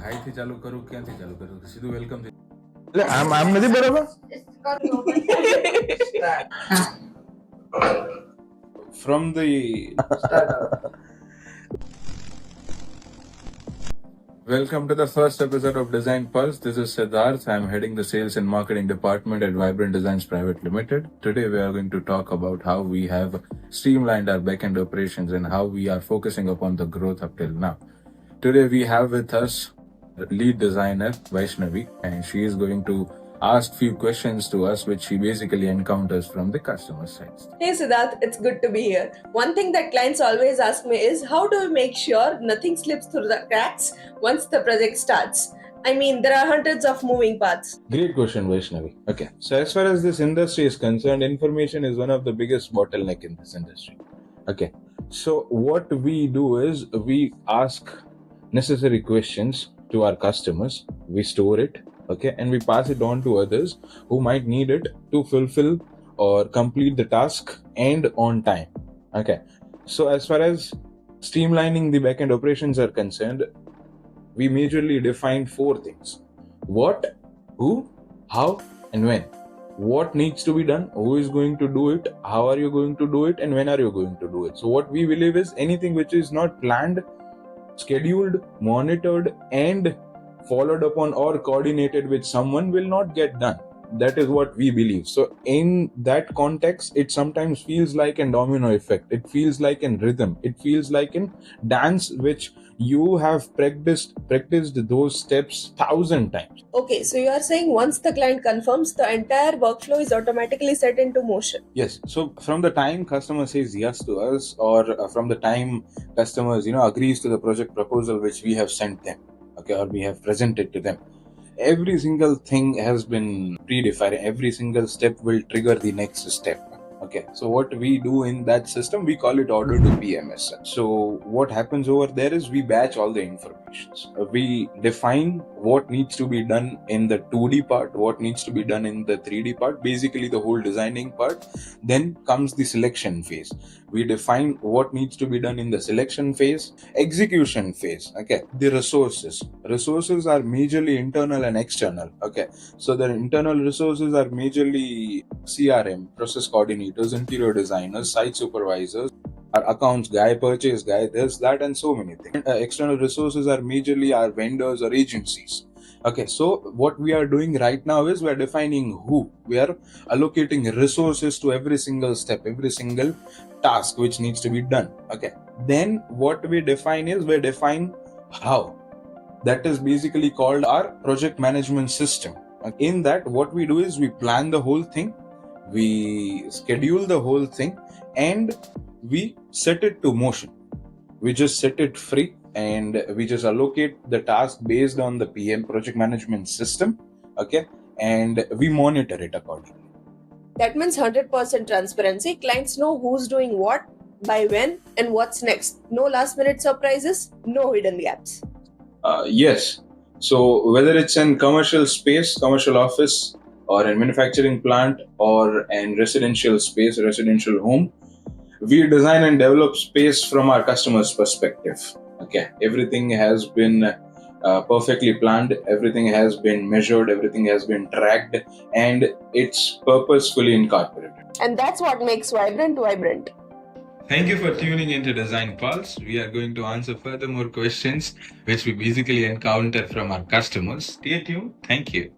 High થી ચાલુ કરું ક્યાંથી ચાલુ કરું સીધું વેલકમ થી એટલે આમ નથી બરાબર from the Welcome to the first episode of Design Pulse. This is Siddharth. I'm heading the sales and marketing department at Vibrant Designs Private Limited. Today we are going to talk about how we have streamlined our backend operations and how we are focusing upon the growth up till now. Today we have with us lead designer Vaishnavi, and she is going to ask few questions to us which she basically encounters from the customer side. Hey Siddharth, it's good to be here. One thing that clients always ask me is how do we make sure nothing slips through the cracks once the project starts? I mean, there are hundreds of moving parts. Great question, Vaishnavi. Okay, so as far as this industry is concerned, information is one of the biggest bottleneck in this industry. Okay, so what we do is we ask necessary questions to our customers, we store it, okay, and we pass it on to others who might need it to fulfill or complete the task and on time. Okay, so as far as streamlining the backend operations are concerned, we majorly define four things: what, who, how, and when. What needs to be done, who is going to do it, how are you going to do it, and when are you going to do it. So what we believe is anything which is not planned, scheduled, monitored, and followed upon or coordinated with someone will not get done. That is what we believe. So in that context, it sometimes feels like a domino effect. It feels like a rhythm. It feels like a dance which you have practiced those steps 1,000 times. Okay, so you are saying once the client confirms, the entire workflow is automatically set into motion. Yes. So from the time customer says yes to us, or from the time customers, agrees to the project proposal which we have sent them, okay, or we have presented to them, every single thing has been predefined. Every single step will trigger the next step. Okay, so what we do in that system, we call it order to PMS. So what happens over there is we batch all the informations. We define what needs to be done in the 2D part, what needs to be done in the 3D part, basically the whole designing part. Then comes the selection phase. We define what needs to be done in the selection phase, execution phase. Okay, the resources are majorly internal and external. Okay, so the internal resources are majorly CRM, process coordinators, interior designers, site supervisors, our accounts guy, purchase guy, this, that, and so many things. External resources are majorly our vendors or agencies. Okay, so what we are doing right now is we are defining who. We are allocating resources to every single step, every single task which needs to be done. Okay, then what we define is we define how. That is basically called our project management system. In that, what we do is we plan the whole thing, we schedule the whole thing, and we set it to motion. We just set it free and we just allocate the task based on the PM project management system. Okay, and we monitor it accordingly. That means 100% transparency. Clients know who's doing what, by when, and what's next. No last minute surprises, no hidden gaps. Yes. So whether it's in commercial space, commercial office, or a manufacturing plant, or an residential space, residential home, we design and develop space from our customer's perspective. Okay, everything has been perfectly planned, everything has been measured, everything has been tracked, and it's purposefully incorporated. And that's what makes Vibrant vibrant. Thank you for tuning into Design Pulse. We are going to answer further more questions which we basically encounter from our customers. Stay tuned. Thank you.